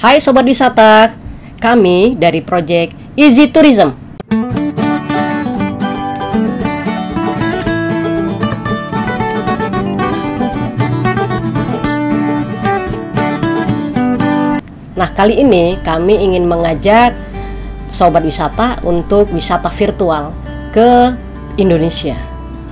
Hai Sobat Wisata, kami dari Project Easy Tourism. Nah, kali ini kami ingin mengajak Sobat Wisata untuk wisata virtual ke Indonesia,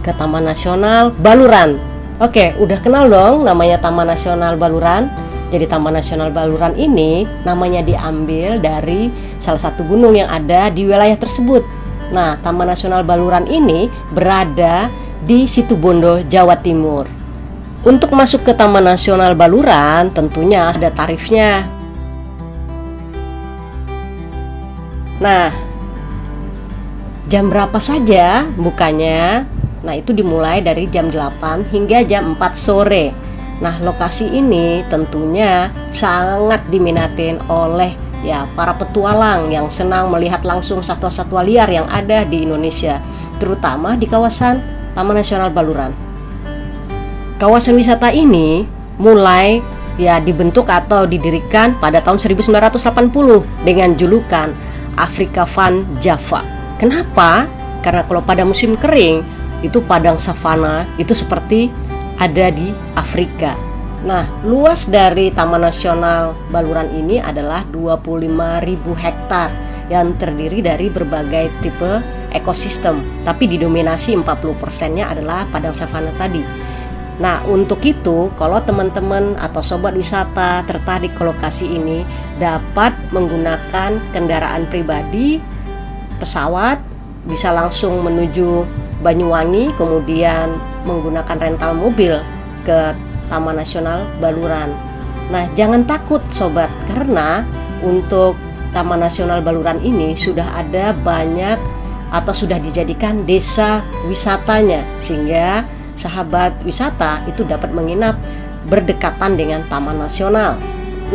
ke Taman Nasional Baluran. Oke, udah kenal dong namanya Taman Nasional Baluran? Jadi Taman Nasional Baluran ini namanya diambil dari salah satu gunung yang ada di wilayah tersebut. Nah, Taman Nasional Baluran ini berada di Situbondo, Jawa Timur. Untuk masuk ke Taman Nasional Baluran tentunya ada tarifnya. Nah, jam berapa saja bukanya? Nah, itu dimulai dari jam 8 hingga jam 4 sore. Nah, lokasi ini tentunya sangat diminatin oleh para petualang yang senang melihat langsung satwa-satwa liar yang ada di Indonesia, terutama di kawasan Taman Nasional Baluran. Kawasan wisata ini mulai dibentuk atau didirikan pada tahun 1980 dengan julukan Afrika Van Java. Kenapa? Karena kalau pada musim kering itu padang savana itu seperti ada di Afrika. Nah, luas dari Taman Nasional Baluran ini adalah 25.000 hektar yang terdiri dari berbagai tipe ekosistem, tapi didominasi 40%-nya adalah padang savana tadi. Nah, untuk itu kalau teman-teman atau sobat wisata tertarik ke lokasi ini dapat menggunakan kendaraan pribadi, pesawat, bisa langsung menuju Banyuwangi, kemudian menggunakan rental mobil ke Taman Nasional Baluran. Nah, jangan takut sobat, karena untuk Taman Nasional Baluran ini sudah ada banyak atau sudah dijadikan desa wisatanya, sehingga sahabat wisata itu dapat menginap berdekatan dengan Taman Nasional.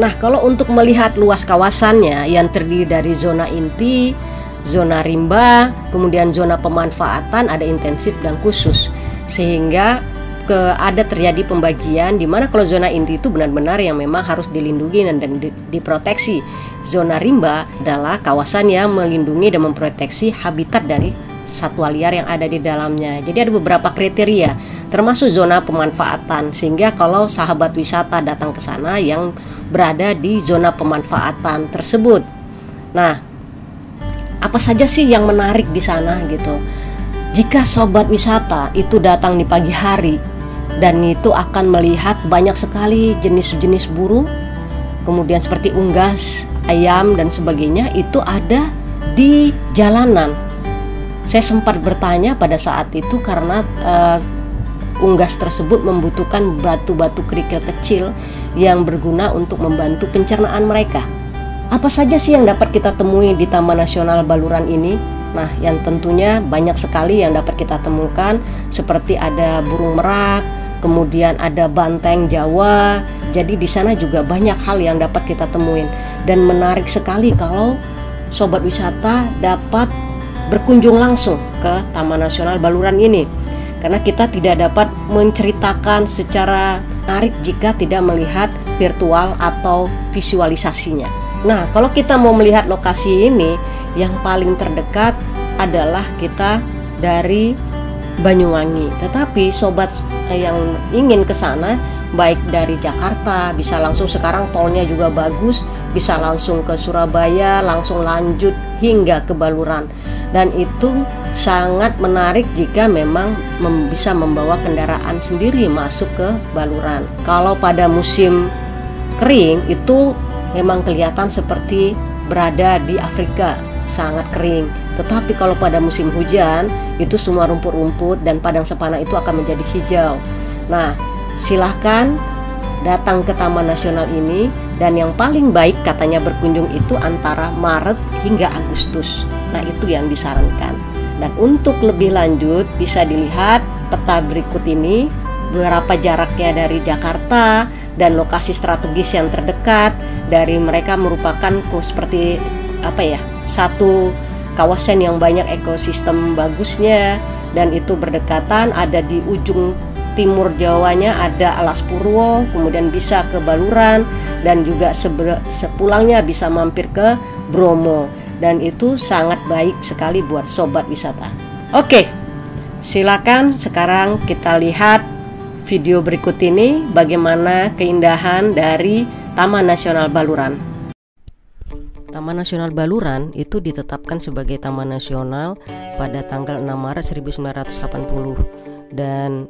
Nah, kalau untuk melihat luas kawasannya yang terdiri dari zona inti, zona rimba, kemudian zona pemanfaatan ada intensif dan khusus, sehingga ada terjadi pembagian di mana kalau zona inti itu benar-benar yang memang harus dilindungi dan diproteksi. Zona rimba adalah kawasan yang melindungi dan memproteksi habitat dari satwa liar yang ada di dalamnya. Jadi ada beberapa kriteria, termasuk zona pemanfaatan, sehingga kalau sahabat wisata datang ke sana yang berada di zona pemanfaatan tersebut. Nah, apa saja sih yang menarik di sana gitu? Jika sobat wisata itu datang di pagi hari dan itu akan melihat banyak sekali jenis-jenis burung, kemudian seperti unggas, ayam dan sebagainya itu ada di jalanan. Saya sempat bertanya pada saat itu karena unggas tersebut membutuhkan batu-batu kerikil kecil yang berguna untuk membantu pencernaan mereka. Apa saja sih yang dapat kita temui di Taman Nasional Baluran ini? Nah, yang tentunya banyak sekali yang dapat kita temukan, seperti ada burung merak, kemudian ada banteng Jawa. Jadi di sana juga banyak hal yang dapat kita temuin, dan menarik sekali kalau sobat wisata dapat berkunjung langsung ke Taman Nasional Baluran ini, karena kita tidak dapat menceritakan secara menarik jika tidak melihat virtual atau visualisasinya. Nah, kalau kita mau melihat lokasi ini, yang paling terdekat adalah kita dari Banyuwangi. Tetapi sobat yang ingin ke sana, baik dari Jakarta, bisa langsung, sekarang tolnya juga bagus, bisa langsung ke Surabaya, langsung lanjut hingga ke Baluran. Dan itu sangat menarik jika memang bisa membawa kendaraan sendiri masuk ke Baluran. Kalau pada musim kering itu memang kelihatan seperti berada di Afrika, sangat kering. Tetapi kalau pada musim hujan itu semua rumput-rumput dan padang savana itu akan menjadi hijau. Nah, silahkan datang ke Taman Nasional ini, dan yang paling baik katanya berkunjung itu antara Maret hingga Agustus. Nah, itu yang disarankan. Dan untuk lebih lanjut bisa dilihat peta berikut ini, berapa jaraknya dari Jakarta dan lokasi strategis yang terdekat dari mereka merupakan seperti satu kawasan yang banyak ekosistem bagusnya, dan itu berdekatan, ada di ujung timur Jawanya ada Alas Purwo, kemudian bisa ke Baluran, dan juga sepulangnya bisa mampir ke Bromo. Dan itu sangat baik sekali buat sobat wisata. Oke, silakan sekarang kita lihat video berikut ini bagaimana keindahan dari Taman Nasional Baluran. Taman Nasional Baluran itu ditetapkan sebagai Taman Nasional pada tanggal 6 Maret 1980 dan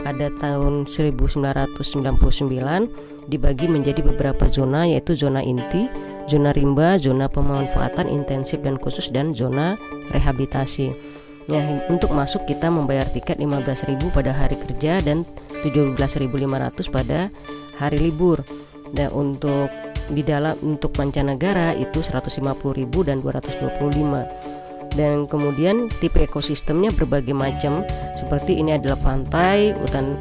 pada tahun 1999 dibagi menjadi beberapa zona, yaitu zona inti, zona rimba, zona pemanfaatan intensif dan khusus, dan zona rehabilitasi. Nah, untuk masuk kita membayar tiket 15.000 pada hari kerja dan 17.500 pada hari libur. Dan untuk mancanegara itu 150.000 dan 225. Dan kemudian tipe ekosistemnya berbagai macam, seperti ini adalah pantai, hutan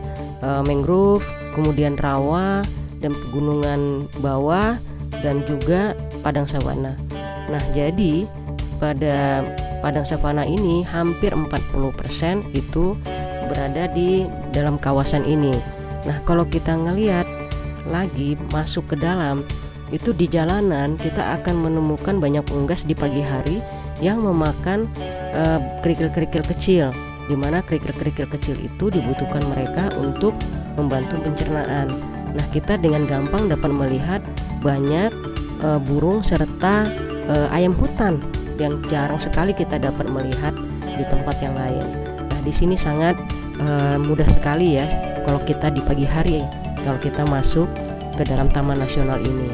mangrove, kemudian rawa dan pegunungan bawah, dan juga padang savana. Nah, jadi pada padang savana ini hampir 40% itu berada di dalam kawasan ini. Nah, kalau kita ngelihat lagi masuk ke dalam, itu di jalanan kita akan menemukan banyak unggas di pagi hari yang memakan kerikil-kerikil kecil, di mana kerikil-kerikil kecil itu dibutuhkan mereka untuk membantu pencernaan. Nah, kita dengan gampang dapat melihat banyak burung serta ayam hutan yang jarang sekali kita dapat melihat di tempat yang lain. Nah, di sini sangat mudah sekali ya kalau kita di pagi hari, kalau kita masuk ke dalam Taman Nasional ini.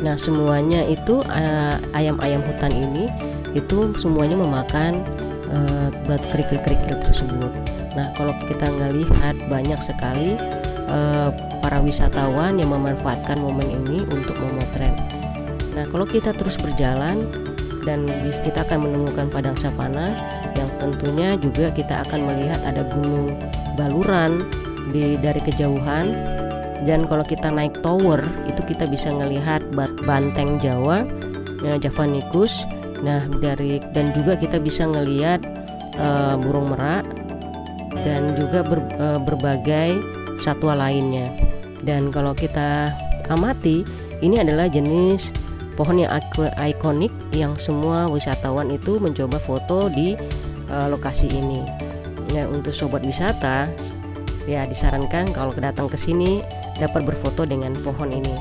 Nah, semuanya itu ayam-ayam hutan ini itu semuanya memakan kerikil-kerikil tersebut. Nah, kalau kita ngelihat banyak sekali para wisatawan yang memanfaatkan momen ini untuk memotret. Nah, kalau kita terus berjalan dan kita akan menemukan padang savana yang tentunya juga kita akan melihat ada Gunung Baluran dari kejauhan. Dan kalau kita naik tower itu kita bisa ngelihat banteng Jawa, Javanicus. Nah, dan juga kita bisa ngelihat burung merak dan juga berbagai satwa lainnya. Dan kalau kita amati, ini adalah jenis pohon yang ikonik yang semua wisatawan itu mencoba foto di lokasi ini. Nah, untuk sobat wisata ya disarankan kalau datang ke sini dapat berfoto dengan pohon ini.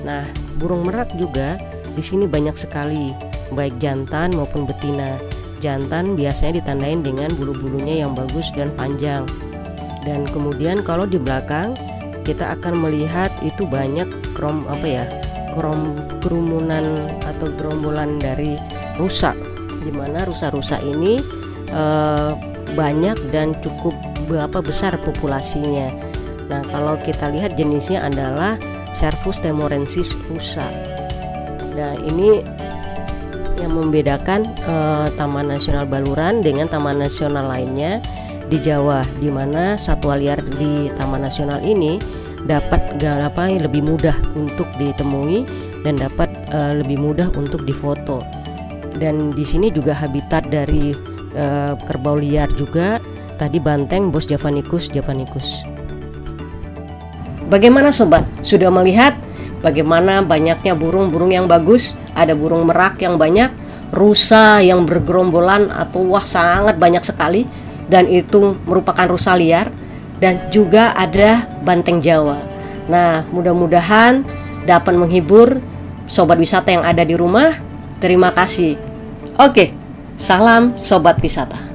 Nah, burung merak juga di sini banyak sekali, baik jantan maupun betina. Jantan biasanya ditandain dengan bulu-bulunya yang bagus dan panjang. Dan kemudian kalau di belakang kita akan melihat itu banyak kerumunan atau gerombolan dari rusa, di mana rusa-rusa ini banyak dan cukup besar populasinya. Nah, kalau kita lihat jenisnya adalah Cervus temorensis rusa. Nah, ini yang membedakan Taman Nasional Baluran dengan taman nasional lainnya di Jawa, di mana satwa liar di Taman Nasional ini dapat lebih mudah untuk ditemui dan dapat lebih mudah untuk difoto. Dan di sini juga habitat dari kerbau liar juga, tadi banteng Bos Javanicus. Bagaimana sobat? Sudah melihat bagaimana banyaknya burung-burung yang bagus? Ada burung merak yang banyak, rusa yang bergerombolan sangat banyak sekali, dan itu merupakan rusa liar, dan juga ada banteng Jawa. Nah, mudah-mudahan dapat menghibur sobat wisata yang ada di rumah. Terima kasih. Oke, salam sobat wisata.